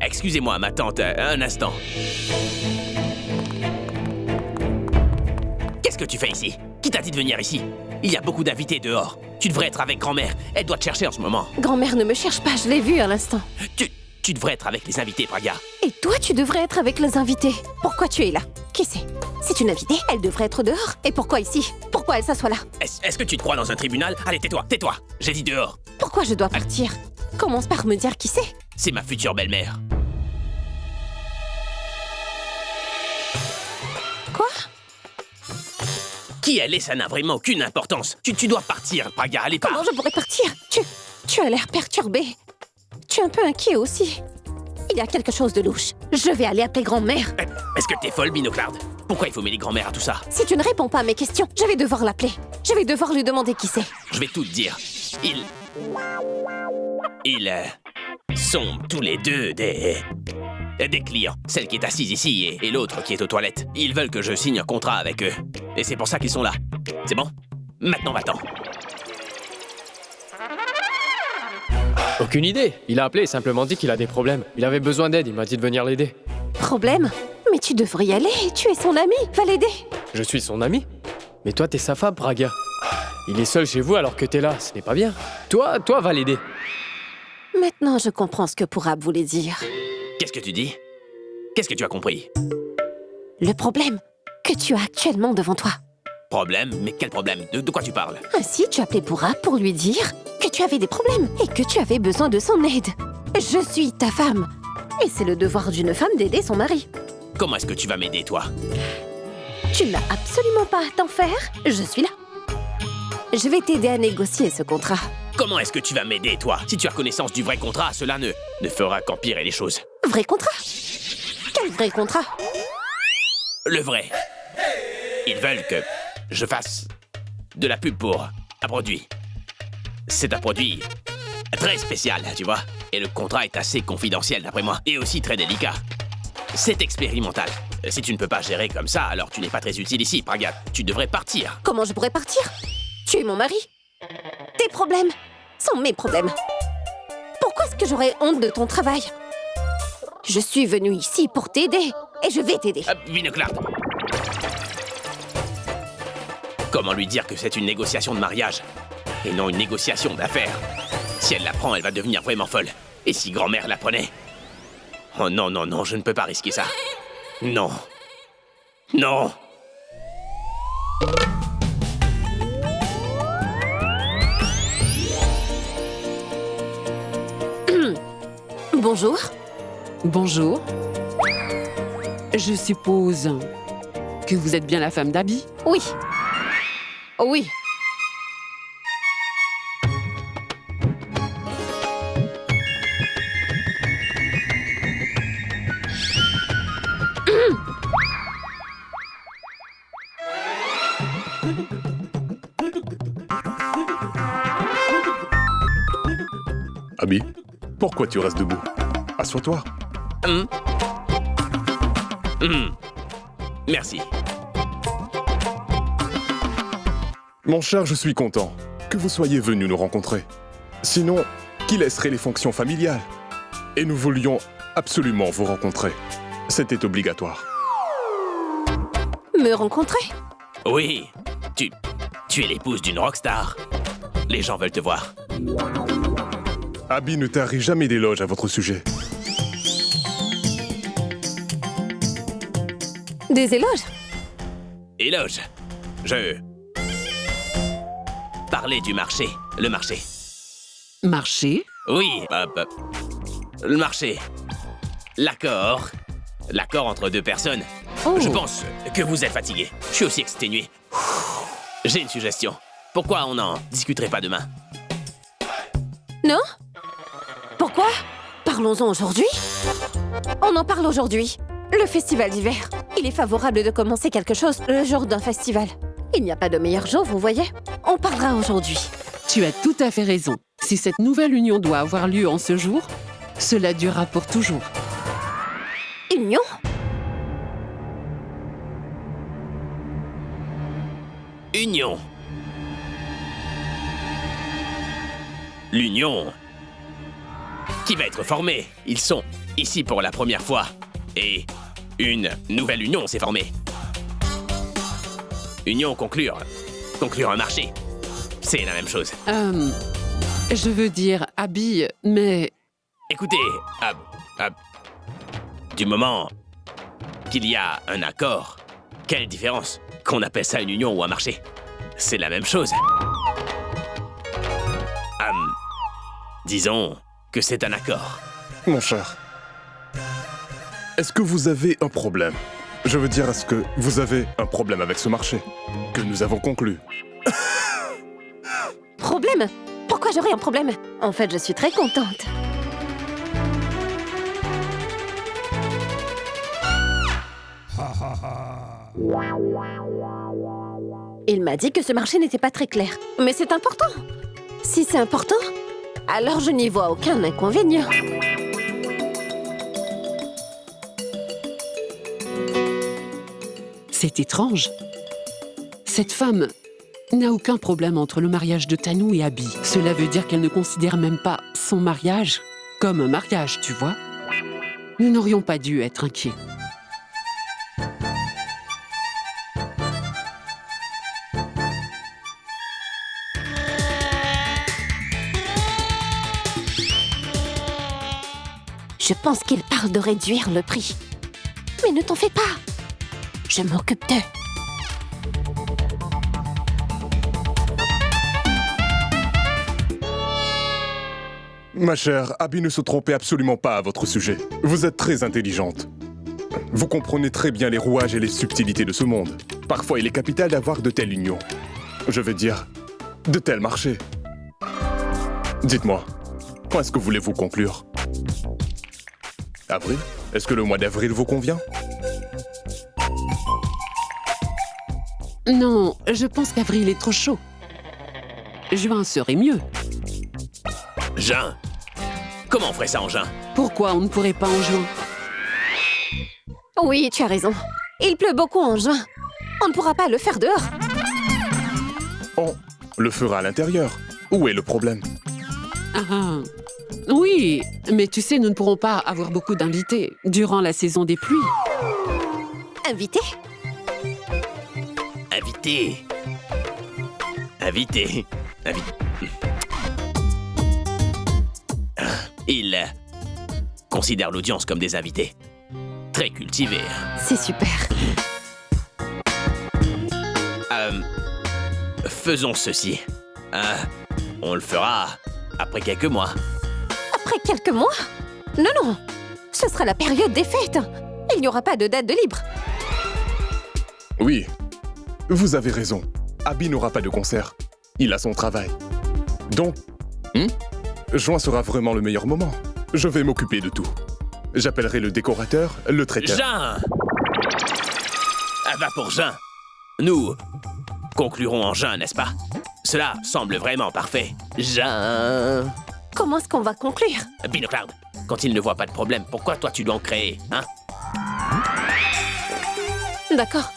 Excusez-moi, ma tante, un instant. Qu'est-ce que tu fais ici? Qui t'a dit de venir ici? Il y a beaucoup d'invités dehors. Tu devrais être avec grand-mère. Elle doit te chercher en ce moment. Grand-mère ne me cherche pas, je l'ai vue à l'instant. Tu devrais être avec les invités, Praga. Et toi, tu devrais être avec les invités. Pourquoi tu es là? Qui c'est? C'est une invitée, elle devrait être dehors. Et pourquoi ici? Pourquoi elle s'assoit là? Est-ce que tu te crois dans un tribunal? Allez, tais-toi, tais-toi. J'ai dit dehors. Pourquoi je dois partir? Commence par me dire qui c'est. C'est ma future belle-mère. Quoi? Qui elle est, ça n'a vraiment aucune importance. Tu dois partir, Praga, allez, pars. Comment je pourrais partir? Tu as l'air perturbé. Tu es un peu inquiet aussi. Il y a quelque chose de louche. Je vais aller appeler grand-mère. Est-ce que t'es folle, Binoclard? Pourquoi il faut mêler grand-mère à tout ça? Si tu ne réponds pas à mes questions, je vais devoir l'appeler. Je vais devoir lui demander qui c'est. Je vais tout te dire. Ils sont tous les deux des clients. Celle qui est assise ici et l'autre qui est aux toilettes. Ils veulent que je signe un contrat avec eux. Et c'est pour ça qu'ils sont là. C'est bon? Maintenant, va-t'en. Aucune idée. Il a appelé et simplement dit qu'il a des problèmes. Il avait besoin d'aide, il m'a dit de venir l'aider. Problème? Mais tu devrais y aller, tu es son ami, va l'aider. Je suis son ami? Mais toi, t'es sa femme, Praga. Il est seul chez vous alors que t'es là, ce n'est pas bien. Toi, va l'aider. Maintenant, je comprends ce que Pourab voulait dire. Qu'est-ce que tu dis? Qu'est-ce que tu as compris? Le problème que tu as actuellement devant toi. Problème? Mais quel problème? De quoi tu parles? Ainsi, tu appelais Pourab pour lui dire que tu avais des problèmes et que tu avais besoin de son aide. Je suis ta femme. Et c'est le devoir d'une femme d'aider son mari. Comment est-ce que tu vas m'aider, toi? Tu n'as absolument pas à t'en faire. Je suis là. Je vais t'aider à négocier ce contrat. Comment est-ce que tu vas m'aider, toi? Si tu as connaissance du vrai contrat, cela ne fera qu'empirer les choses. Vrai contrat? Quel vrai contrat? Le vrai. Ils veulent que je fasse de la pub pour un produit. C'est un produit très spécial, tu vois. Et le contrat est assez confidentiel, d'après moi. Et aussi très délicat. C'est expérimental. Si tu ne peux pas gérer comme ça, alors tu n'es pas très utile ici, Praga. Tu devrais partir. Comment je pourrais partir? Tu es mon mari. Tes problèmes sont mes problèmes. Pourquoi est-ce que j'aurais honte de ton travail? Je suis venue ici pour t'aider, et je vais t'aider. Binoclard. Comment lui dire que c'est une négociation de mariage et non une négociation d'affaires? Si elle l'apprend, elle va devenir vraiment folle. Et si grand-mère l'apprenait? Oh non, non, non, je ne peux pas risquer ça. Non. Non. Bonjour. Bonjour. Je suppose que vous êtes bien la femme d'Abby? Oui. Oui. Abby, pourquoi tu restes debout? Assois-toi. Merci. Mon cher, je suis content que vous soyez venu nous rencontrer. Sinon, qui laisserait les fonctions familiales? Et nous voulions absolument vous rencontrer. C'était obligatoire. Me rencontrer? Oui, tu es l'épouse d'une rockstar. Les gens veulent te voir. Abby ne tarit jamais d'éloges à votre sujet. Des éloges? Éloge. Je parlais du marché. Le marché. Marché? Oui, le marché. L'accord. L'accord entre deux personnes. Oh. Je pense que vous êtes fatigué. Je suis aussi exténué. J'ai une suggestion. Pourquoi on n'en discuterait pas demain? Non? Pourquoi? Parlons-en aujourd'hui. On en parle aujourd'hui. Le festival d'hiver. Il est favorable de commencer quelque chose le jour d'un festival. Il n'y a pas de meilleur jour, vous voyez? On parlera aujourd'hui. Tu as tout à fait raison. Si cette nouvelle union doit avoir lieu en ce jour, cela durera pour toujours. Union? Union. L'union qui va être formée. Ils sont ici pour la première fois. Et une nouvelle union s'est formée. Union, conclure un marché. C'est la même chose. Je veux dire Abby, mais... Écoutez, du moment qu'il y a un accord, quelle différence qu'on appelle ça une union ou un marché? C'est la même chose. Disons que c'est un accord. Mon cher, est-ce que vous avez un problème? Je veux dire, est-ce que vous avez un problème avec ce marché que nous avons conclu? Problème? Pourquoi j'aurais un problème? En fait, je suis très contente. Il m'a dit que ce marché n'était pas très clair. Mais c'est important. Si c'est important, alors je n'y vois aucun inconvénient. C'est étrange. Cette femme n'a aucun problème entre le mariage de Tanou et Abby. Cela veut dire qu'elle ne considère même pas son mariage comme un mariage, tu vois. Nous n'aurions pas dû être inquiets. Je pense qu'il parle de réduire le prix. Mais ne t'en fais pas. Je m'occupe d'eux. Ma chère, Abby ne se trompait absolument pas à votre sujet. Vous êtes très intelligente. Vous comprenez très bien les rouages et les subtilités de ce monde. Parfois, il est capital d'avoir de telles unions. Je veux dire, de tels marchés. Dites-moi, quand est-ce que voulez-vous conclure? Avril? Est-ce que le mois d'avril vous convient? Non, je pense qu'avril est trop chaud. Juin serait mieux. Juin? Comment on ferait ça en juin? Pourquoi on ne pourrait pas en juin? Oui, tu as raison. Il pleut beaucoup en juin. On ne pourra pas le faire dehors. On le fera à l'intérieur. Où est le problème? Ah, oui, mais tu sais, nous ne pourrons pas avoir beaucoup d'invités durant la saison des pluies. Invité? Invité. Il considère l'audience comme des invités. Très cultivés. C'est super. Faisons ceci. On le fera après quelques mois. Après quelques mois? Non. Ce sera la période des fêtes. Il n'y aura pas de date de libre. Oui, vous avez raison. Abby n'aura pas de concert. Il a son travail. Donc, juin sera vraiment le meilleur moment. Je vais m'occuper de tout. J'appellerai le décorateur, le traiteur. Juin! Va pour juin. Nous conclurons en juin, n'est-ce pas? Cela semble vraiment parfait. Juin. Comment est-ce qu'on va conclure? Binocloud, quand il ne voit pas de problème, pourquoi toi tu dois en créer, hein? D'accord.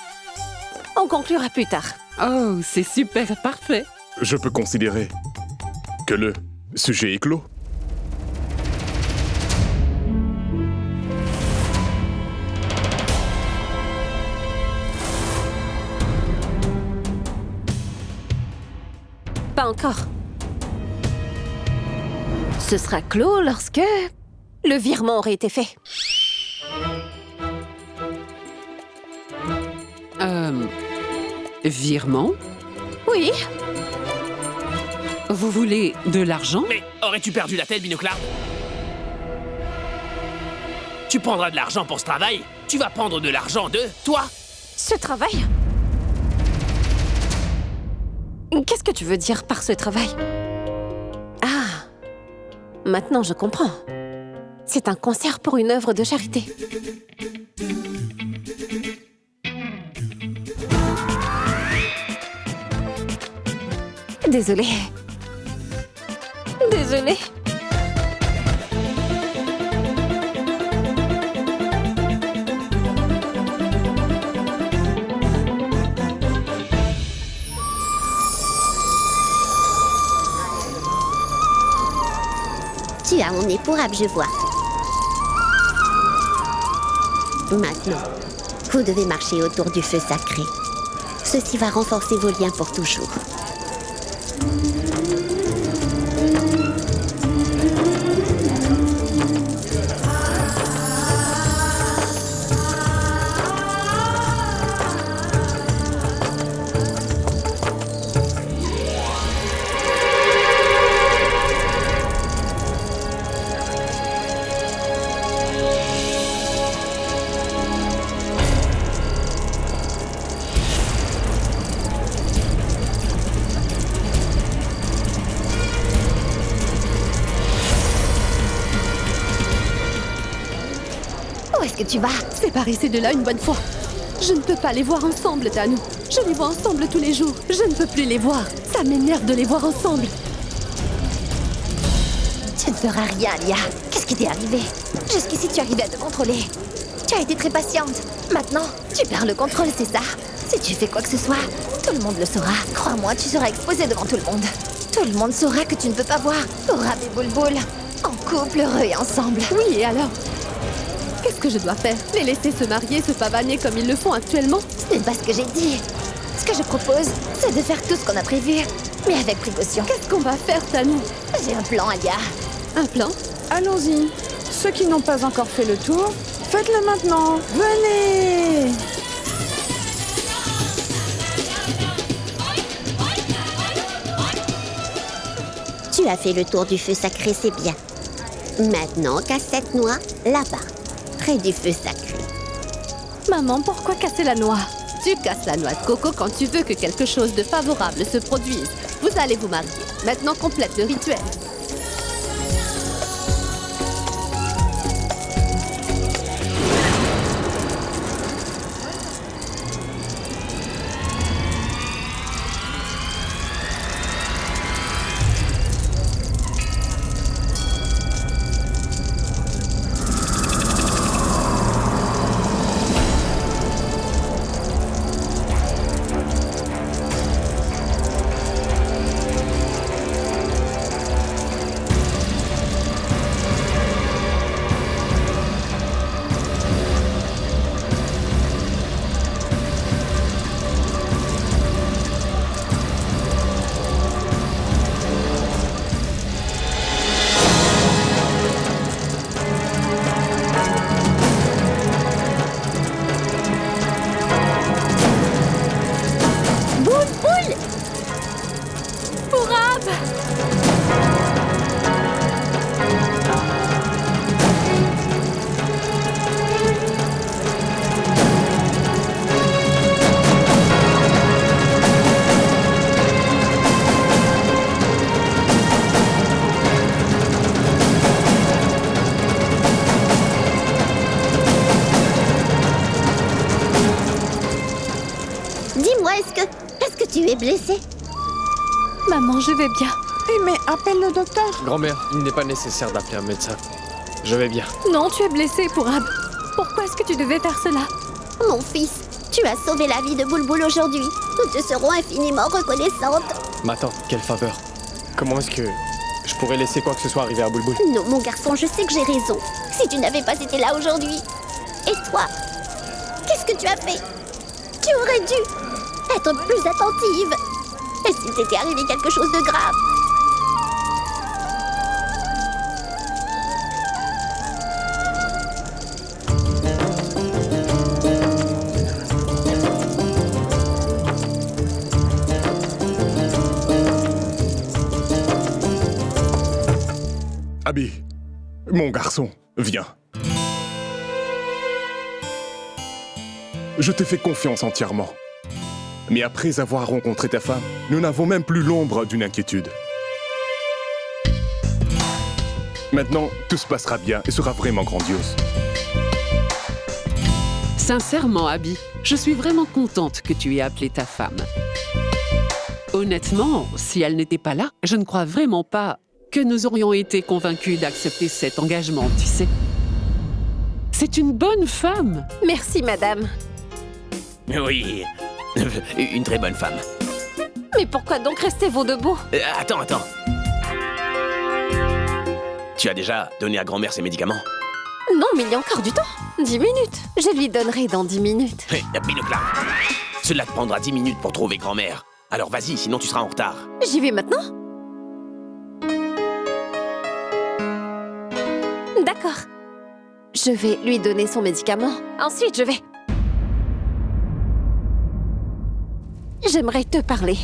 On conclura plus tard. Oh, c'est super parfait. Je peux considérer que le sujet est clos. Pas encore. Ce sera clos lorsque le virement aurait été fait. Virement? Oui. Vous voulez de l'argent? Mais aurais-tu perdu la tête, Binocloud? Tu prendras de l'argent pour ce travail? Tu vas prendre de l'argent de toi? Ce travail? Qu'est-ce que tu veux dire par ce travail? Ah, maintenant je comprends. C'est un concert pour une œuvre de charité. Désolée. Désolée. Tu as mon nez pour âme, je vois. Maintenant, vous devez marcher autour du feu sacré. Ceci va renforcer vos liens pour toujours. Où est-ce que tu vas? Séparer de là une bonne fois. Je ne peux pas les voir ensemble, Tanou. Je les vois ensemble tous les jours. Je ne peux plus les voir. Ça m'énerve de les voir ensemble. Tu ne feras rien, Lia. Qu'est-ce qui t'est arrivé? Jusqu'ici, tu arrivais à te contrôler. Tu as été très patiente. Maintenant, tu perds le contrôle, c'est ça? Si tu fais quoi que ce soit, tout le monde le saura. Crois-moi, tu seras exposée devant tout le monde. Tout le monde saura que tu ne peux pas voir Orab et Boulboul en couple, heureux et ensemble. Oui, et alors? Qu'est-ce que je dois faire? Les laisser se marier, se pavaner comme ils le font actuellement? Ce n'est pas ce que j'ai dit. Ce que je propose, c'est de faire tout ce qu'on a prévu, mais avec précaution. Qu'est-ce qu'on va faire, Tanou? J'ai un plan, Alia. Un plan? Allons-y. Ceux qui n'ont pas encore fait le tour, faites-le maintenant. Venez! Tu as fait le tour du feu sacré, c'est bien. Maintenant, casse cette noix là-bas, près du feu sacré. Maman, pourquoi casser la noix? Tu casses la noix de coco quand tu veux que quelque chose de favorable se produise. Vous allez vous marier. Maintenant, complète le rituel. Dis-moi, est-ce que tu es blessée? Maman, je vais bien. Eh mais appelle le docteur. Grand-mère, il n'est pas nécessaire d'appeler un médecin. Je vais bien. Non, tu es blessée, Pourab. Pourquoi est-ce que tu devais faire cela? Mon fils, tu as sauvé la vie de Boulboul aujourd'hui. Nous te serons infiniment reconnaissantes. Mais attends, quelle faveur. Comment est-ce que je pourrais laisser quoi que ce soit arriver à Boulboul? Non, mon garçon, je sais que j'ai raison. Si tu n'avais pas été là aujourd'hui. Et toi, qu'est-ce que tu as fait? Tu aurais dû être plus attentive. Et s'il t'était arrivé quelque chose de grave? Abi, mon garçon, viens. Je te fais confiance entièrement. Mais après avoir rencontré ta femme, nous n'avons même plus l'ombre d'une inquiétude. Maintenant, tout se passera bien et sera vraiment grandiose. Sincèrement, Abby, je suis vraiment contente que tu aies appelé ta femme. Honnêtement, si elle n'était pas là, je ne crois vraiment pas que nous aurions été convaincus d'accepter cet engagement, tu sais. C'est une bonne femme. Merci, madame. Oui, une très bonne femme. Mais pourquoi donc restez-vous debout? Attends. Tu as déjà donné à grand-mère ses médicaments? Non, mais il y a encore du temps. 10 minutes. Je lui donnerai dans 10 minutes. Hé, Binocla. Cela te prendra 10 minutes pour trouver grand-mère. Alors vas-y, sinon tu seras en retard. J'y vais maintenant? D'accord. Je vais lui donner son médicament. Ensuite, je vais... J'aimerais te parler.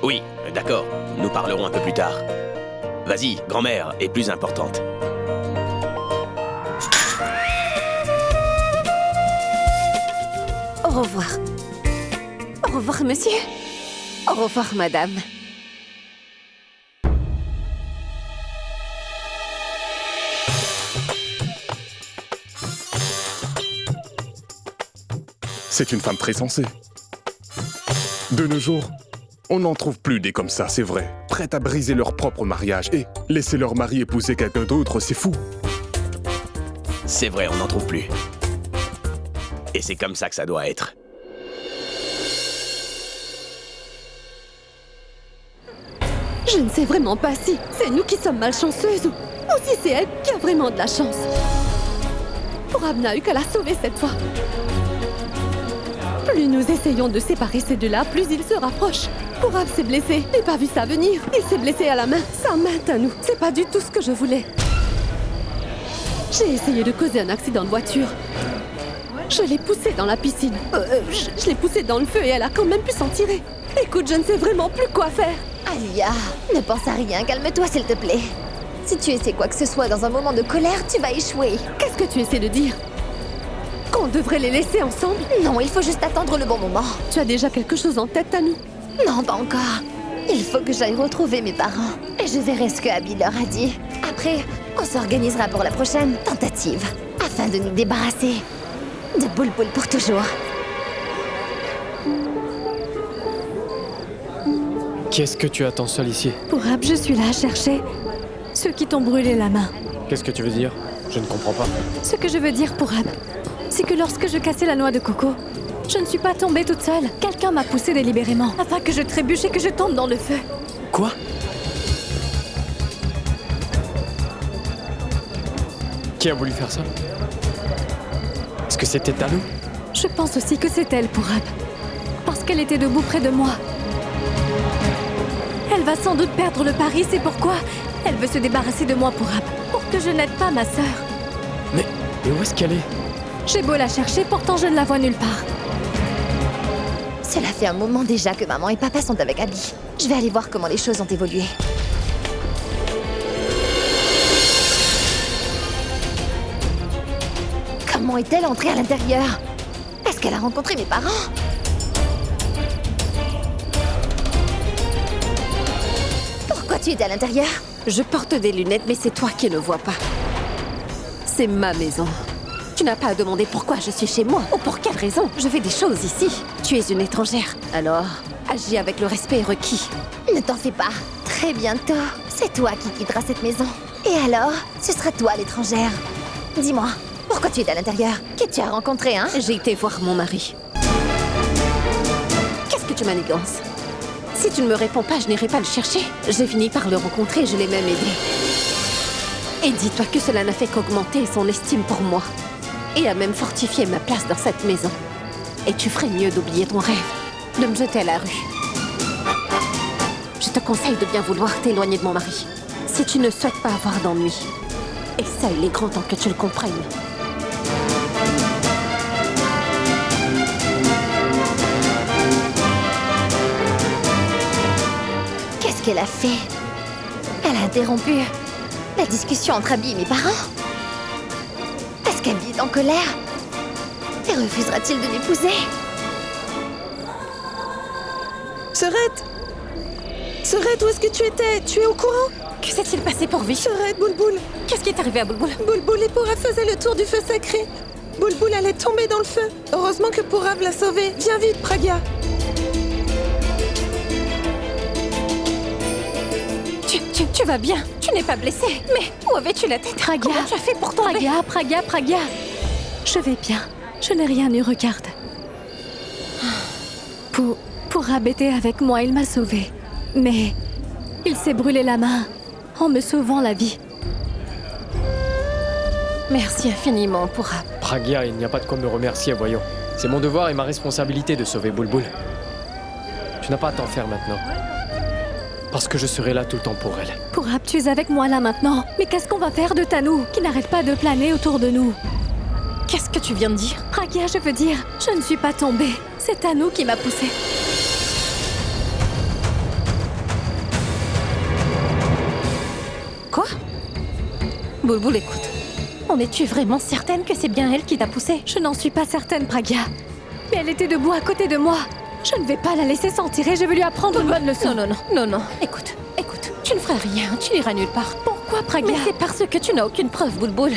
Oui, d'accord. Nous parlerons un peu plus tard. Vas-y, grand-mère est plus importante. Au revoir. Au revoir, monsieur. Au revoir, madame. C'est une femme très sensée. De nos jours, on n'en trouve plus des comme ça, c'est vrai. Prêtes à briser leur propre mariage et laisser leur mari épouser quelqu'un d'autre, c'est fou. C'est vrai, on n'en trouve plus. Et c'est comme ça que ça doit être. Je ne sais vraiment pas si c'est nous qui sommes malchanceuses ou si c'est elle qui a vraiment de la chance. Pourab n'a eu qu'à la sauver cette fois. Plus nous essayons de séparer ces deux-là, plus ils se rapprochent. Pourab s'est blessé, j'ai pas vu ça venir. Il s'est blessé à la main, sa main à nous. C'est pas du tout ce que je voulais. J'ai essayé de causer un accident de voiture. Je l'ai poussée dans la piscine. Je l'ai poussée dans le feu et elle a quand même pu s'en tirer. Écoute, je ne sais vraiment plus quoi faire. Alia, ne pense à rien, calme-toi s'il te plaît. Si tu essaies quoi que ce soit dans un moment de colère, tu vas échouer. Qu'est-ce que tu essaies de dire? Qu'on devrait les laisser ensemble? Non, il faut juste attendre le bon moment. Tu as déjà quelque chose en tête, Tanou? Non, pas encore. Il faut que j'aille retrouver mes parents. Et je verrai ce que Abby leur a dit. Après, on s'organisera pour la prochaine tentative. Afin de nous débarrasser de Boulboul pour toujours. Qu'est-ce que tu attends seul ici? Pourab, je suis là à chercher ceux qui t'ont brûlé la main. Qu'est-ce que tu veux dire? Je ne comprends pas. Ce que je veux dire, Pourab, c'est que lorsque je cassais la noix de coco, je ne suis pas tombée toute seule. Quelqu'un m'a poussée délibérément, afin que je trébuche et que je tombe dans le feu. Quoi? Qui a voulu faire ça? Est-ce que c'était Tanou? Je pense aussi que c'est elle, Pourab. Parce qu'elle était debout près de moi. Elle va sans doute perdre le pari, c'est pourquoi elle veut se débarrasser de moi, Pourab. Pour que je n'aide pas ma sœur. Mais où est-ce qu'elle est? J'ai beau la chercher, pourtant je ne la vois nulle part. Cela fait un moment déjà que maman et papa sont avec Abby. Je vais aller voir comment les choses ont évolué. Comment est-elle entrée à l'intérieur? Est-ce qu'elle a rencontré mes parents? Pourquoi tu étais à l'intérieur? Je porte des lunettes, mais c'est toi qui ne vois pas. C'est ma maison. Tu n'as pas à demander pourquoi je suis chez moi, ou pour quelle raison. Je fais des choses ici. Tu es une étrangère. Alors, agis avec le respect requis. Ne t'en fais pas. Très bientôt, c'est toi qui quitteras cette maison. Et alors, ce sera toi l'étrangère. Dis-moi, pourquoi tu es à l'intérieur? Qui tu as rencontré, hein? J'ai été voir mon mari. Qu'est-ce que tu manigances? Si tu ne me réponds pas, je n'irai pas le chercher. J'ai fini par le rencontrer, je l'ai même aidé. Et dis-toi que cela n'a fait qu'augmenter son estime pour moi. Et a même fortifié ma place dans cette maison. Et tu ferais mieux d'oublier ton rêve, de me jeter à la rue. Je te conseille de bien vouloir t'éloigner de mon mari, si tu ne souhaites pas avoir d'ennui. Et ça, il est grand temps que tu le comprennes. Qu'est-ce qu'elle a fait? Elle a interrompu la discussion entre Abby et mes parents? Est-ce qu'Abby est en colère? Et refusera-t-il de m'épouser? Serette! Serette, où est-ce que tu étais? Tu es au courant? Que s'est-il passé pour vie? Serette, Boulboul! Qu'est-ce qui est arrivé à Boulboul? Boulboul et Pourab faisaient le tour du feu sacré. Boulboul allait tomber dans le feu. Heureusement que Pourab l'a sauvé. Viens vite, Praga! Tu vas bien? Tu n'es pas blessée? Mais où avais-tu la tête? Praga. Comment tu as fait pour tomber? Praga. Je vais bien. Je n'ai rien eu, regarde. Porab était avec moi, il m'a sauvée. Mais il s'est brûlé la main en me sauvant la vie. Merci infiniment, Porab. Pragya, il n'y a pas de quoi me remercier, voyons. C'est mon devoir et ma responsabilité de sauver Bulbul. Tu n'as pas à t'en faire maintenant. Parce que je serai là tout le temps pour elle. Porab, tu es avec moi là maintenant. Mais qu'est-ce qu'on va faire de Tanou, qui n'arrête pas de planer autour de nous? Qu'est-ce que tu viens de dire? Pragya, je veux dire, je ne suis pas tombée. C'est Tanou qui m'a poussée. Quoi? Bulbul, écoute. En es-tu vraiment certaine que c'est bien elle qui t'a poussée? Je n'en suis pas certaine, Pragya. Mais elle était debout à côté de moi. Je ne vais pas la laisser s'en tirer, je vais lui apprendre une bonne leçon. Non. Écoute. Tu ne feras rien, tu n'iras nulle part. Pourquoi, Pragya? Mais c'est parce que tu n'as aucune preuve, Bulbul.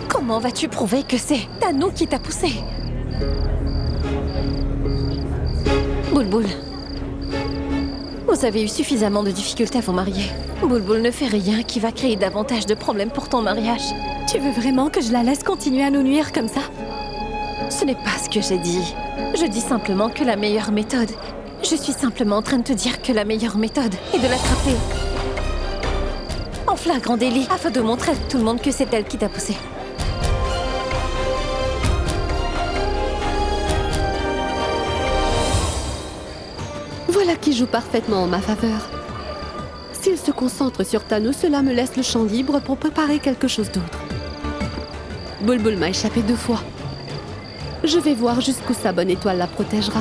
Comment vas-tu prouver que c'est Tanou qui t'a poussée? Bulbul. Vous avez eu suffisamment de difficultés à vous marier. Bulbul ne fait rien qui va créer davantage de problèmes pour ton mariage. Tu veux vraiment que je la laisse continuer à nous nuire comme ça? Ce n'est pas ce que j'ai dit. Je dis simplement que la meilleure méthode... Je suis simplement en train de te dire que la meilleure méthode est de l'attraper. En flagrant délit, afin de montrer à tout le monde que c'est elle qui t'a poussé. Voilà qui joue parfaitement en ma faveur. S'il se concentre sur Tanou, cela me laisse le champ libre pour préparer quelque chose d'autre. Bulbul m'a échappé 2 fois. Je vais voir jusqu'où sa bonne étoile la protégera.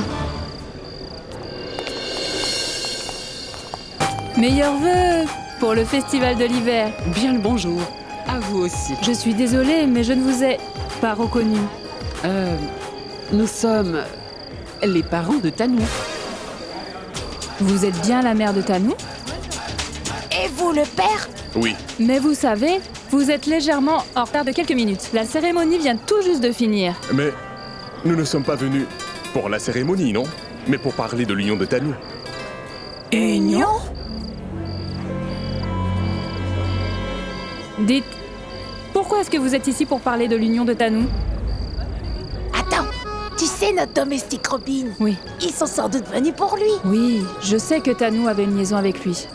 Meilleurs vœux pour le festival de l'hiver. Bien le bonjour. À vous aussi. Je suis désolée, mais je ne vous ai pas reconnu. Nous sommes les parents de Tanou. Vous êtes bien la mère de Tanou? Et vous, le père? Oui, Mais vous savez, vous êtes légèrement en retard de quelques minutes. La cérémonie vient tout juste de finir. mais nous ne sommes pas venus pour la cérémonie, non? Mais pour parler de l'union de Tanou. Union? Dites, pourquoi est-ce que vous êtes ici pour parler de l'union de Tanou? Attends, tu sais notre domestique Robin? Oui. Ils sont sans doute venus pour lui. Oui, je sais que Tanou avait une liaison avec lui.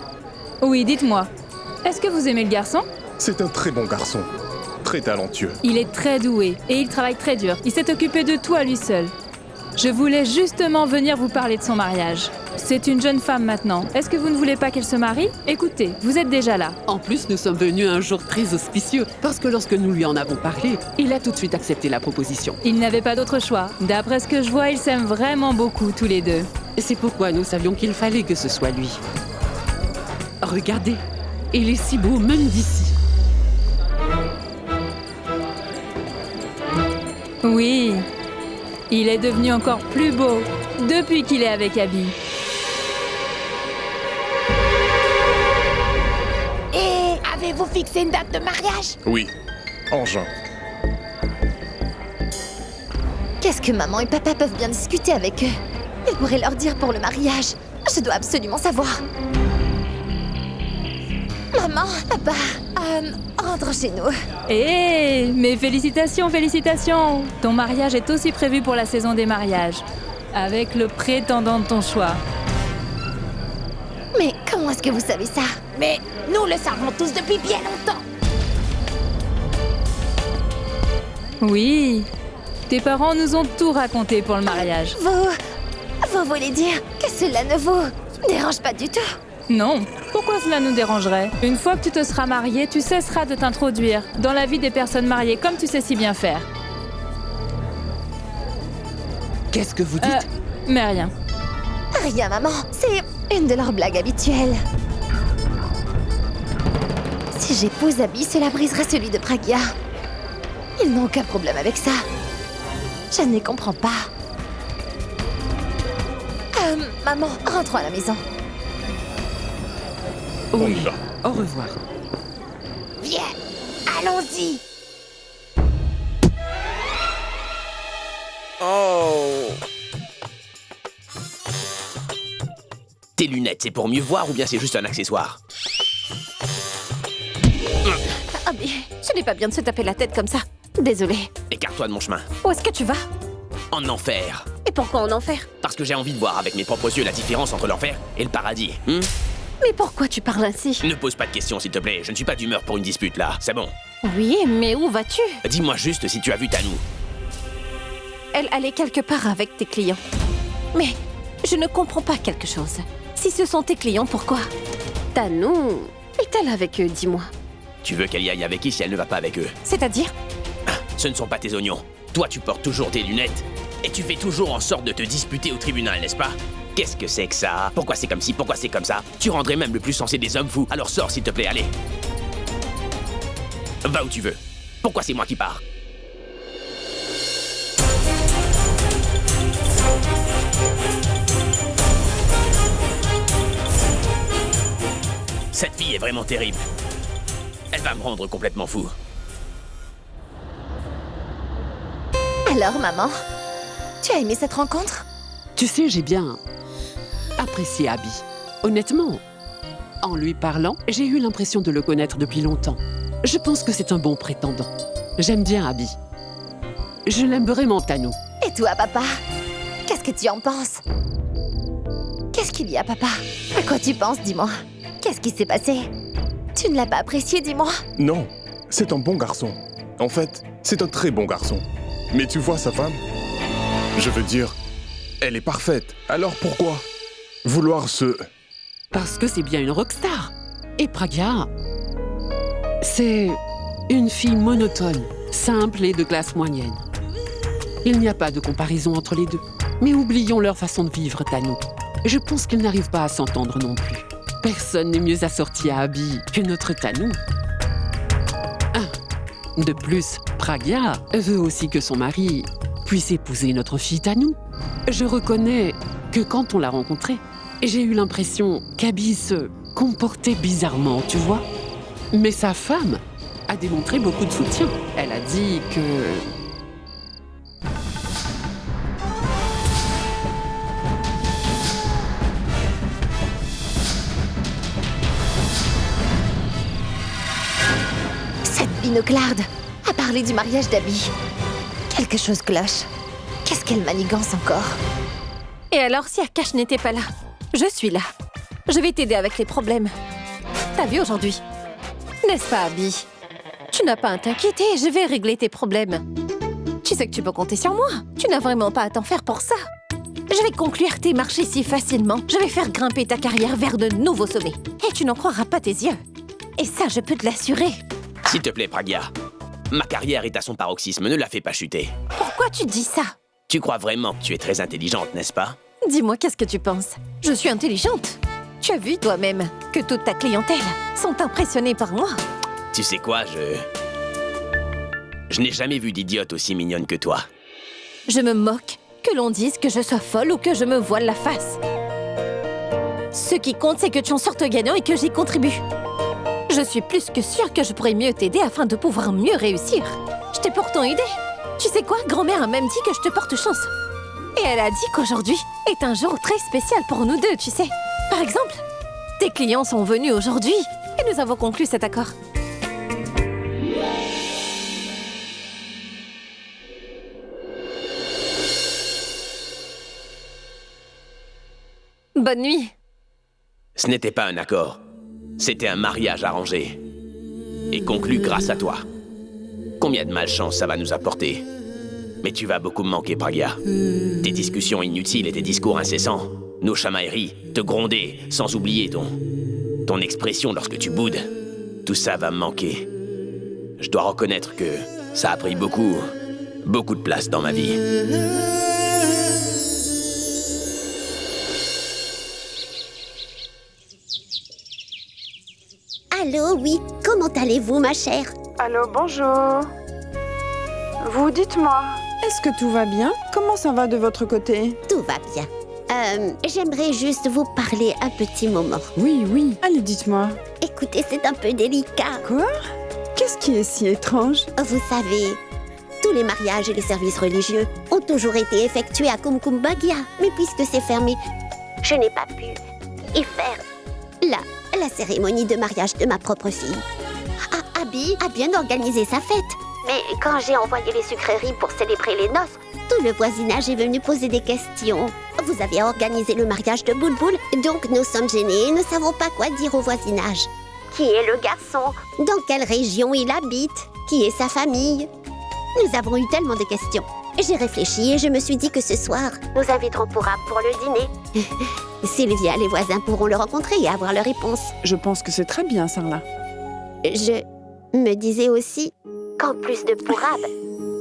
Oui, dites-moi, est-ce que vous aimez le garçon? C'est un très bon garçon, très talentueux. Il est très doué et il travaille très dur. Il s'est occupé de tout à lui seul. Je voulais justement venir vous parler de son mariage. C'est une jeune femme maintenant. Est-ce que vous ne voulez pas qu'elle se marie? Écoutez, vous êtes déjà là. En plus, nous sommes venus un jour très auspicieux, parce que lorsque nous lui en avons parlé, il a tout de suite accepté la proposition. Ils n'avaient pas d'autre choix. D'après ce que je vois, ils s'aiment vraiment beaucoup tous les deux. Et c'est pourquoi nous savions qu'il fallait que ce soit lui. Regardez, il est si beau même d'ici. Oui, il est devenu encore plus beau depuis qu'il est avec Abby. Et avez-vous fixé une date de mariage? Oui, en juin. Qu'est-ce que maman et papa peuvent bien discuter avec eux? Ils pourraient leur dire pour le mariage. Je dois absolument savoir. Maman, papa, rentre chez nous. Eh, mais félicitations, félicitations! Ton mariage est aussi prévu pour la saison des mariages, avec le prétendant de ton choix. Mais comment est-ce que vous savez ça? Mais nous le savons tous depuis bien longtemps. Oui, tes parents nous ont tout raconté pour le mariage. Vous voulez dire que cela ne vous dérange pas du tout? Non, pourquoi cela nous dérangerait? Une fois que tu te seras marié, tu cesseras de t'introduire dans la vie des personnes mariées comme tu sais si bien faire. Qu'est-ce que vous dites? Mais rien. Rien, maman. C'est une de leurs blagues habituelles. Si j'épouse Abby, cela brisera celui de Pragya. Ils n'ont aucun problème avec ça. Je ne les comprends pas. Maman, rentrons à la maison. On y va. Au revoir. Viens, allons-y. Oh! Tes lunettes, c'est pour mieux voir ou bien c'est juste un accessoire? Ah mais ce n'est pas bien de se taper la tête comme ça. Désolée. Écarte-toi de mon chemin. Où est-ce que tu vas? En enfer. Et pourquoi en enfer? Parce que j'ai envie de voir avec mes propres yeux la différence entre l'enfer et le paradis. Mais pourquoi tu parles ainsi? Ne pose pas de questions, s'il te plaît. Je ne suis pas d'humeur pour une dispute, là. C'est bon. Oui, mais où vas-tu? Dis-moi juste si tu as vu Tanou. Elle allait quelque part avec tes clients. Mais je ne comprends pas quelque chose. Si ce sont tes clients, pourquoi? Tanou est-elle avec eux, dis-moi? Tu veux qu'elle y aille avec qui si elle ne va pas avec eux? C'est-à-dire? Ce ne sont pas tes oignons. Toi, tu portes toujours tes lunettes. Et tu fais toujours en sorte de te disputer au tribunal, n'est-ce pas? Qu'est-ce que c'est que ça? Pourquoi c'est comme ci? Pourquoi c'est comme ça? Tu rendrais même le plus sensé des hommes fous. Alors sors, s'il te plaît, allez. Va où tu veux. Pourquoi c'est moi qui pars? Cette fille est vraiment terrible. Elle va me rendre complètement fou. Alors, maman, tu as aimé cette rencontre? Tu sais, j'ai bien apprécié Abby. Honnêtement, en lui parlant, j'ai eu l'impression de le connaître depuis longtemps. Je pense que c'est un bon prétendant. J'aime bien Abby. Je l'aime vraiment, Tanou. Et toi, papa? Qu'est-ce que tu en penses? Qu'est-ce qu'il y a, papa? À quoi tu penses, dis-moi? Qu'est-ce qui s'est passé? Tu ne l'as pas apprécié, dis-moi? Non, c'est un bon garçon. En fait, c'est un très bon garçon. Mais tu vois sa femme? Je veux dire, elle est parfaite. Alors pourquoi vouloir se... Parce que c'est bien une rockstar. Et Pragya, c'est une fille monotone, simple et de classe moyenne. Il n'y a pas de comparaison entre les deux. Mais oublions leur façon de vivre, Tanou. Je pense qu'ils n'arrivent pas à s'entendre non plus. Personne n'est mieux assorti à Abby que notre Tanou. De plus, Pragya veut aussi que son mari puisse épouser notre fille Tanou. Je reconnais que quand on l'a rencontrée, j'ai eu l'impression qu'Abby se comportait bizarrement, tu vois. Mais sa femme a démontré beaucoup de soutien. Elle a dit que... Binoclarde a parlé du mariage d'Abby. Quelque chose cloche. Qu'est-ce qu'elle manigance encore? Et alors, si Akash n'était pas là? Je suis là. Je vais t'aider avec les problèmes. T'as vu aujourd'hui? N'est-ce pas, Abby? Tu n'as pas à t'inquiéter, je vais régler tes problèmes. Tu sais que tu peux compter sur moi. Tu n'as vraiment pas à t'en faire pour ça. Je vais conclure tes marchés si facilement. Je vais faire grimper ta carrière vers de nouveaux sommets. Et tu n'en croiras pas tes yeux. Et ça, je peux te l'assurer. S'il te plaît, Pragya. Ma carrière est à son paroxysme, ne la fais pas chuter. Pourquoi tu dis ça? Tu crois vraiment que tu es très intelligente, n'est-ce pas? Dis-moi, qu'est-ce que tu penses? Je suis intelligente. Tu as vu toi-même que toute ta clientèle sont impressionnés par moi. Tu sais quoi, je n'ai jamais vu d'idiote aussi mignonne que toi. Je me moque que l'on dise que je sois folle ou que je me voile la face. Ce qui compte, c'est que tu en sortes gagnant et que j'y contribue. Je suis plus que sûre que je pourrais mieux t'aider afin de pouvoir mieux réussir. Je t'ai pourtant aidé. Tu sais quoi, grand-mère a même dit que je te porte chance. Et elle a dit qu'aujourd'hui est un jour très spécial pour nous deux, tu sais. Par exemple, tes clients sont venus aujourd'hui et nous avons conclu cet accord. Bonne nuit. Ce n'était pas un accord. C'était un mariage arrangé. Et conclu grâce à toi. Combien de malchance ça va nous apporter? Mais tu vas beaucoup me manquer, Pragya. Tes discussions inutiles et tes discours incessants. Nos chamailleries, te gronder, sans oublier ton expression lorsque tu boudes. Tout ça va me manquer. Je dois reconnaître que ça a pris beaucoup de place dans ma vie. Allô, oui. Comment allez-vous, ma chère? Allô, bonjour. Vous, dites-moi. Est-ce que tout va bien? Comment ça va de votre côté? Tout va bien. J'aimerais juste vous parler un petit moment. Oui. Allez, dites-moi. Écoutez, c'est un peu délicat. Quoi? Qu'est-ce qui est si étrange? Vous savez, tous les mariages et les services religieux ont toujours été effectués à Kumkumbagya. Mais puisque c'est fermé, je n'ai pas pu y faire la cérémonie de mariage de ma propre fille. Abby a bien organisé sa fête. Mais quand j'ai envoyé les sucreries pour célébrer les noces, tout Tout le voisinage est venu poser des questions. Vous avez organisé le mariage de Boulboul, donc nous sommes gênés et ne savons pas quoi dire au voisinage. Qui est le garçon? Dans quelle région il habite? Qui est sa famille? Nous avons eu tellement de questions. J'ai réfléchi et je me suis dit que ce soir, nous inviterons Pourab pour le dîner. Sylvia, les voisins pourront le rencontrer et avoir leurs réponses. Je pense que c'est très bien, Sarla. Je me disais aussi qu'en plus de Pourab,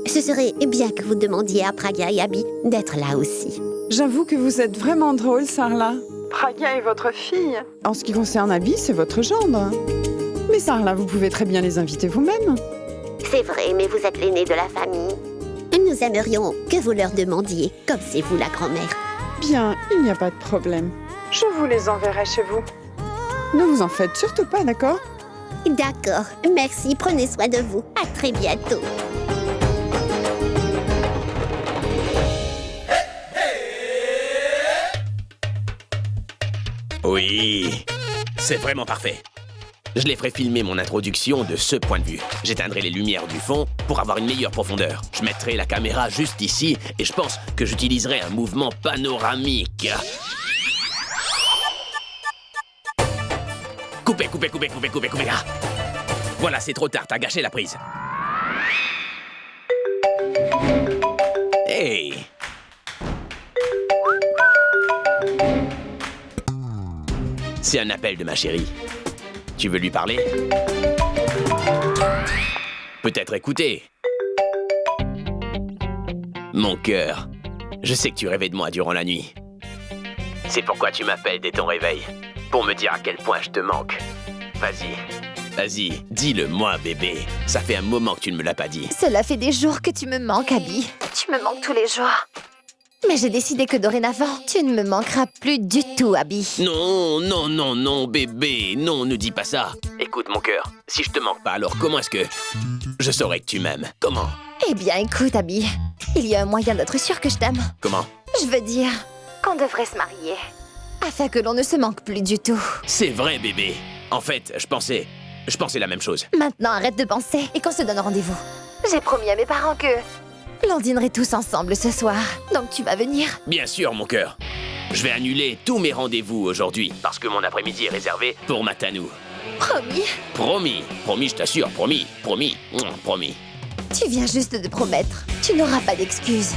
ce serait bien que vous demandiez à Pragya et Abby d'être là aussi. J'avoue que vous êtes vraiment drôle, Sarla. Pragya est votre fille. En ce qui concerne Abby, c'est votre gendre. Mais Sarla, vous pouvez très bien les inviter vous-même. C'est vrai, mais vous êtes l'aîné de la famille. Nous aimerions que vous leur demandiez, comme c'est vous la grand-mère. Bien, il n'y a pas de problème. Je vous les enverrai chez vous. Ne vous en faites surtout pas, d'accord? D'accord, merci, prenez soin de vous. À très bientôt. Oui, c'est vraiment parfait. Je les ferai filmer mon introduction de ce point de vue. J'éteindrai les lumières du fond pour avoir une meilleure profondeur. Je mettrai la caméra juste ici et je pense que j'utiliserai un mouvement panoramique. Coupez. Ah. Voilà, c'est trop tard, t'as gâché la prise. Hey! C'est un appel de ma chérie. Tu veux lui parler? Peut-être écouter. Mon cœur, je sais que tu rêvais de moi durant la nuit. C'est pourquoi tu m'appelles dès ton réveil, pour me dire à quel point je te manque. Vas-y, dis-le-moi, bébé. Ça fait un moment que tu ne me l'as pas dit. Cela fait des jours que tu me manques, Abby. Tu me manques tous les jours. Mais j'ai décidé que dorénavant, tu ne me manqueras plus du tout, Abby. Non, bébé. Non, ne dis pas ça. Écoute, mon cœur, si je te manque pas, alors comment est-ce que je saurais que tu m'aimes? Comment? Eh bien, écoute, Abby. Il y a un moyen d'être sûr que je t'aime. Comment? Je veux dire qu'on devrait se marier. Afin que l'on ne se manque plus du tout. C'est vrai, bébé. En fait, je pensais la même chose. Maintenant, arrête de penser et qu'on se donne rendez-vous. J'ai promis à mes parents que l'on dînerait tous ensemble ce soir. Donc tu vas venir? Bien sûr, mon cœur. Je vais annuler tous mes rendez-vous aujourd'hui parce que mon après-midi est réservé pour Matanou. Promis? Promis, je t'assure, promis. Tu viens juste de promettre. Tu n'auras pas d'excuses.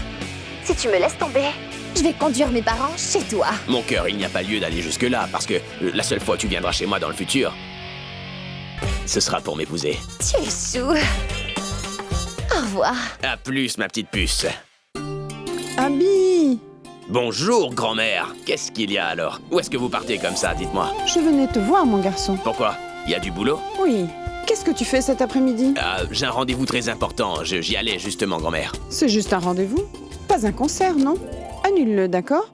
Si tu me laisses tomber, je vais conduire mes parents chez toi. Mon cœur, il n'y a pas lieu d'aller jusque-là parce que la seule fois que tu viendras chez moi dans le futur, ce sera pour m'épouser. Tu es chou. Au revoir. À plus, ma petite puce. Abby! Bonjour, grand-mère. Qu'est-ce qu'il y a alors? Où est-ce que vous partez comme ça, dites-moi? Je venais te voir, mon garçon. Pourquoi? Il y a du boulot? Oui. Qu'est-ce que tu fais cet après-midi? J'ai un rendez-vous très important. J'y allais justement, grand-mère. C'est juste un rendez-vous? Pas un concert, non? Annule-le, d'accord?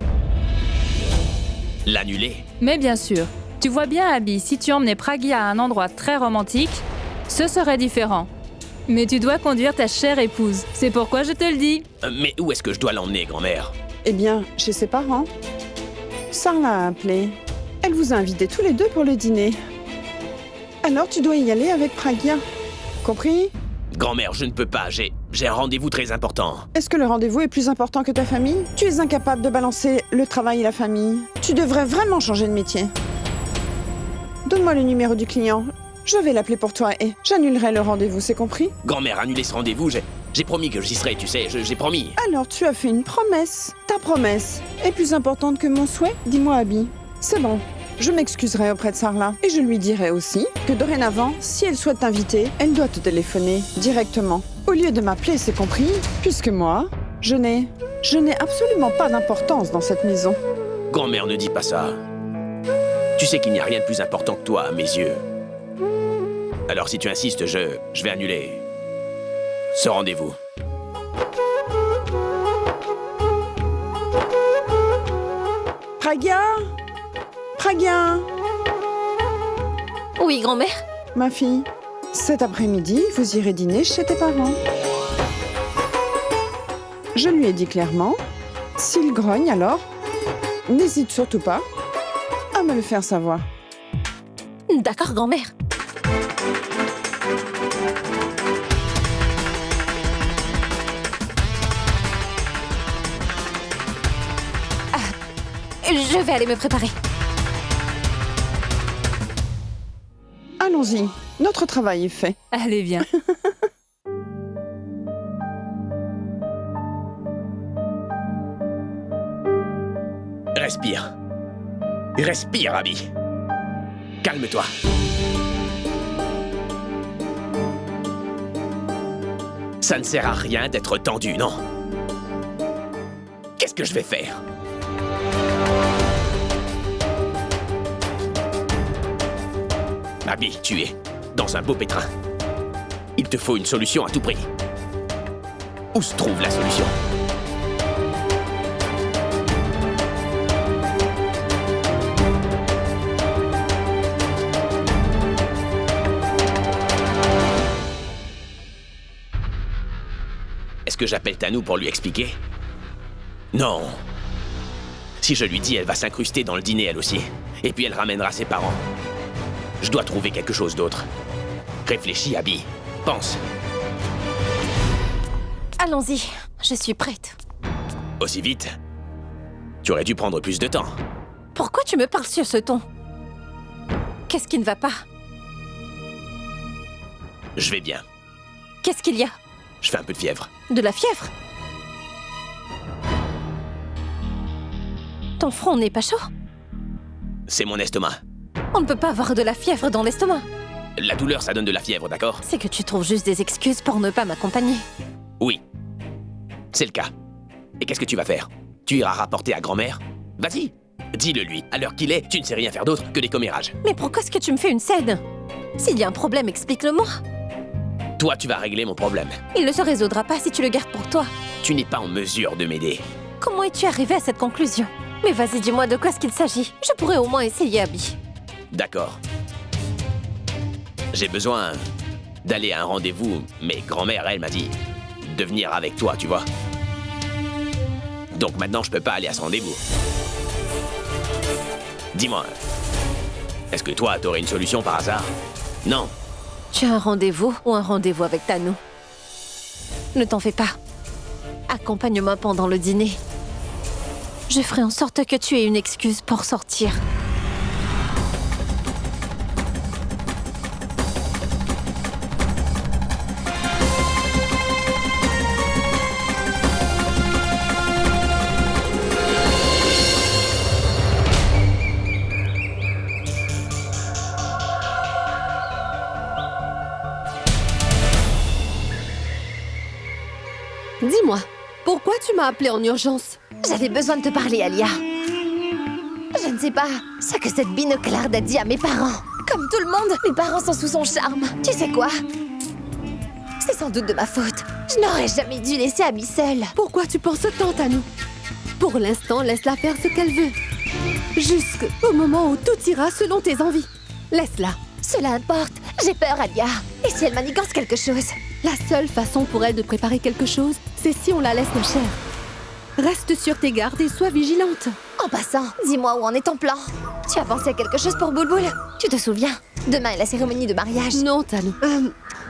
L'annuler? Mais bien sûr. Tu vois bien, Abby, si tu emmenais Pragya à un endroit très romantique, ce serait différent. Mais tu dois conduire ta chère épouse. C'est pourquoi je te le dis. Mais où est-ce que je dois l'emmener, grand-mère? Eh bien, chez ses parents. Sarla a appelé. Elle vous a invités tous les deux pour le dîner. Alors tu dois y aller avec Pragya. Compris? Grand-mère, je ne peux pas. J'ai un rendez-vous très important. Est-ce que le rendez-vous est plus important que ta famille? Tu es incapable de balancer le travail et la famille. Tu devrais vraiment changer de métier. Donne-moi le numéro du client. Je vais l'appeler pour toi et j'annulerai le rendez-vous, c'est compris? Grand-mère, annuler ce rendez-vous, j'ai promis que j'y serais, tu sais, j'ai promis. Alors tu as fait une promesse. Ta promesse est plus importante que mon souhait? Dis-moi, Abby. C'est bon. Je m'excuserai auprès de Sarla. Et je lui dirai aussi que dorénavant, si elle souhaite t'inviter, elle doit te téléphoner directement. Au lieu de m'appeler, c'est compris? Puisque moi, je n'ai absolument pas d'importance dans cette maison. Grand-mère, ne dis pas ça. Tu sais qu'il n'y a rien de plus important que toi à mes yeux. Alors si tu insistes, je vais annuler ce rendez-vous. Pragya? Pragya? Oui, grand-mère? Ma fille, cet après-midi, vous irez dîner chez tes parents. Je lui ai dit clairement, s'il grogne alors, n'hésite surtout pas à me le faire savoir. D'accord, grand-mère. Je vais aller me préparer. Allons-y, notre travail est fait. Allez, viens. Respire. Respire, Abby. Calme-toi. Ça ne sert à rien d'être tendu, non? Qu'est-ce que je vais faire? Abby, tu es dans un beau pétrin. Il te faut une solution à tout prix. Où se trouve la solution? Est-ce que j'appelle Tanou pour lui expliquer? Non. Si je lui dis, elle va s'incruster dans le dîner elle aussi. Et puis elle ramènera ses parents. Je dois trouver quelque chose d'autre. Réfléchis, Abby. Pense. Allons-y, je suis prête. Aussi vite? Tu aurais dû prendre plus de temps. Pourquoi tu me parles sur ce ton? Qu'est-ce qui ne va pas? Je vais bien. Qu'est-ce qu'il y a? Je fais un peu de fièvre. De la fièvre? Ton front n'est pas chaud? C'est mon estomac. On ne peut pas avoir de la fièvre dans l'estomac. La douleur, ça donne de la fièvre, d'accord? C'est que tu trouves juste des excuses pour ne pas m'accompagner. Oui. C'est le cas. Et qu'est-ce que tu vas faire? Tu iras rapporter à grand-mère? Vas-y. Dis-le lui. À l'heure qu'il est, tu ne sais rien faire d'autre que des commérages. Mais pourquoi est-ce que tu me fais une scène? S'il y a un problème, explique-le-moi. Toi, tu vas régler mon problème. Il ne se résoudra pas si tu le gardes pour toi. Tu n'es pas en mesure de m'aider. Comment es-tu arrivé à cette conclusion? Mais vas-y, dis-moi de quoi est-ce qu'il s'agit. Je pourrais au moins essayer, Abby. D'accord. J'ai besoin d'aller à un rendez-vous, mais grand-mère, elle m'a dit de venir avec toi, tu vois. Donc maintenant, je peux pas aller à ce rendez-vous. Dis-moi, est-ce que toi, t'aurais une solution par hasard? Non. Tu as un rendez-vous ou un rendez-vous avec Tanou? Ne t'en fais pas. Accompagne-moi pendant le dîner. Je ferai en sorte que tu aies une excuse pour sortir. Dis-moi, pourquoi tu m'as appelée en urgence? J'avais besoin de te parler, Alia. Je ne sais pas ce que cette binoclarde a dit à mes parents. Comme tout le monde, mes parents sont sous son charme. Tu sais quoi? C'est sans doute de ma faute. Je n'aurais jamais dû laisser Abby seule. Pourquoi tu penses tant à nous? Pour l'instant, laisse-la faire ce qu'elle veut. Jusqu'au moment où tout ira selon tes envies. Laisse-la. Cela importe. J'ai peur, Alia. Et si elle manigance quelque chose? La seule façon pour elle de préparer quelque chose, c'est si on la laisse la chair. Reste sur tes gardes et sois vigilante. En passant, dis-moi où en est ton plan. Tu as pensé à quelque chose pour Boulboul? Tu te souviens? Demain est la cérémonie de mariage. Non, Tanou.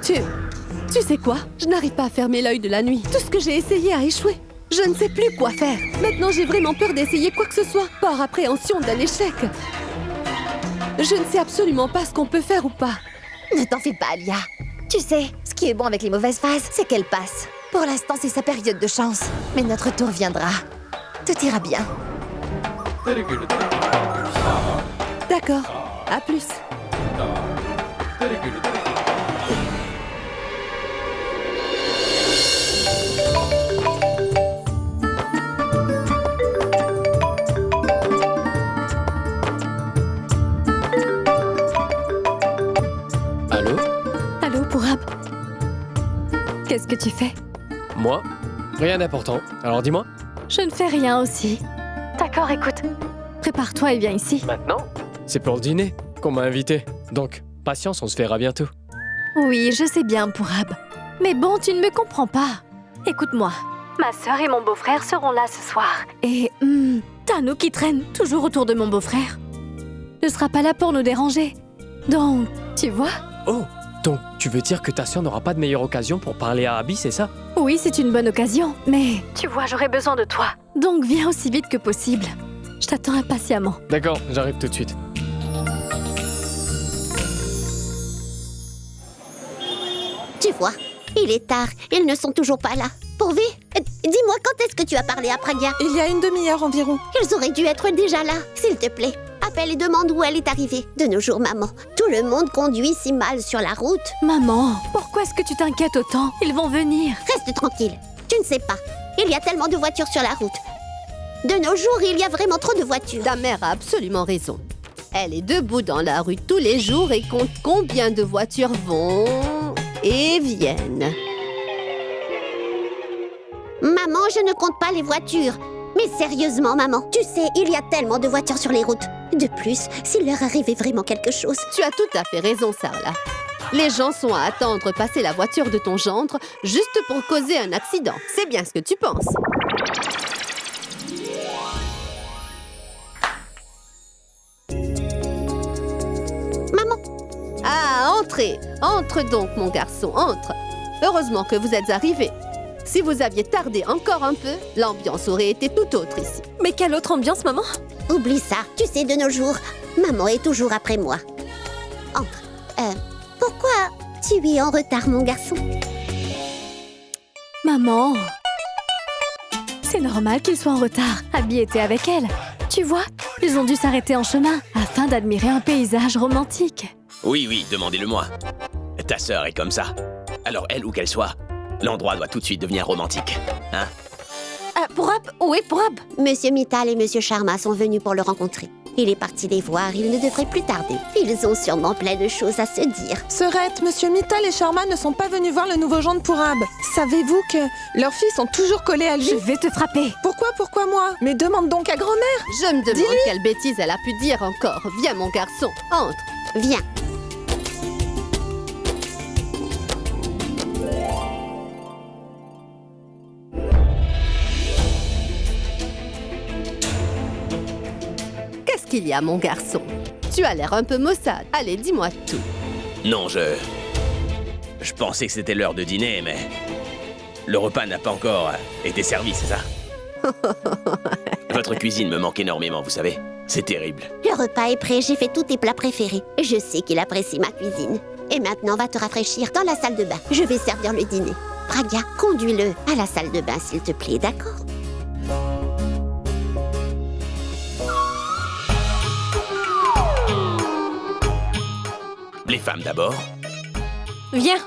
Tu sais quoi? Je n'arrive pas à fermer l'œil de la nuit. Tout ce que j'ai essayé a échoué. Je ne sais plus quoi faire. Maintenant, j'ai vraiment peur d'essayer quoi que ce soit, par appréhension d'un échec. Je ne sais absolument pas ce qu'on peut faire ou pas. Ne t'en fais pas, Alia. Tu sais, ce qui est bon avec les mauvaises phases, c'est qu'elles passent. Pour l'instant, c'est sa période de chance. Mais notre tour viendra. Tout ira bien. D'accord. À plus. Allô? Allô, Pourab? Qu'est-ce que tu fais? Moi? Rien d'important. Alors dis-moi. Je ne fais rien aussi. D'accord, écoute. Prépare-toi et viens ici. Maintenant? C'est pour le dîner qu'on m'a invité. Donc, patience, on se verra bientôt. Oui, je sais bien, Pourab. Mais bon, tu ne me comprends pas. Écoute-moi. Ma sœur et mon beau-frère seront là ce soir. Et Tanou qui traîne toujours autour de mon beau-frère ne sera pas là pour nous déranger. Donc, tu vois? Oh! Donc, tu veux dire que ta sœur n'aura pas de meilleure occasion pour parler à Abby, c'est ça? Oui, c'est une bonne occasion, mais... Tu vois, j'aurai besoin de toi. Donc viens aussi vite que possible. Je t'attends impatiemment. D'accord, j'arrive tout de suite. Tu vois, il est tard, ils ne sont toujours pas là. Pourvu, dis-moi quand est-ce que tu as parlé à Pragya? Il y a une demi-heure environ. Ils auraient dû être déjà là, s'il te plaît. Appelle et demande où elle est arrivée. De nos jours, maman, tout le monde conduit si mal sur la route. Maman, pourquoi est-ce que tu t'inquiètes autant? Ils vont venir. Reste tranquille, tu ne sais pas. Il y a tellement de voitures sur la route. De nos jours, il y a vraiment trop de voitures. Ta mère a absolument raison. Elle est debout dans la rue tous les jours et compte combien de voitures vont et viennent. Maman, je ne compte pas les voitures. Mais sérieusement, maman, tu sais, il y a tellement de voitures sur les routes. De plus, s'il leur arrivait vraiment quelque chose... Tu as tout à fait raison, Sarla. Les gens sont à attendre passer la voiture de ton gendre juste pour causer un accident. C'est bien ce que tu penses. Maman! Ah, entrez! Entre donc, mon garçon, entre. Heureusement que vous êtes arrivé. Si vous aviez tardé encore un peu, l'ambiance aurait été tout autre ici. Mais quelle autre ambiance, maman? Oublie ça, tu sais, de nos jours, maman est toujours après moi. Entre. Pourquoi tu es en retard, mon garçon? Maman, c'est normal qu'ils soient en retard. Abby était avec elle. Tu vois, ils ont dû s'arrêter en chemin afin d'admirer un paysage romantique. Oui, demandez-le-moi. Ta sœur est comme ça. Alors elle, où qu'elle soit, l'endroit doit tout de suite devenir romantique. Hein? Pourab, où est Pourab? Monsieur Mittal et Monsieur Sharma sont venus pour le rencontrer. Il est parti les voir, il ne devrait plus tarder. Ils ont sûrement plein de choses à se dire. Sœurette, Monsieur Mittal et Sharma ne sont pas venus voir le nouveau gendre Pourab. Savez-vous que leurs filles sont toujours collées à lui? Je vais te frapper. Pourquoi moi? Mais demande donc à grand-mère. Je me demande quelle bêtise elle a pu dire encore. Viens, mon garçon, entre. Viens. Qu'est-ce qu'il y a, mon garçon? Tu as l'air un peu maussade. Allez, dis-moi tout. Non, je pensais que c'était l'heure de dîner, mais le repas n'a pas encore été servi, c'est ça? Votre cuisine me manque énormément, vous savez. C'est terrible. Le repas est prêt, j'ai fait tous tes plats préférés. Je sais qu'il apprécie ma cuisine. Et maintenant, va te rafraîchir dans la salle de bain. Je vais servir le dîner. Pragya, conduis-le à la salle de bain, s'il te plaît, d'accord? Les femmes d'abord. Viens.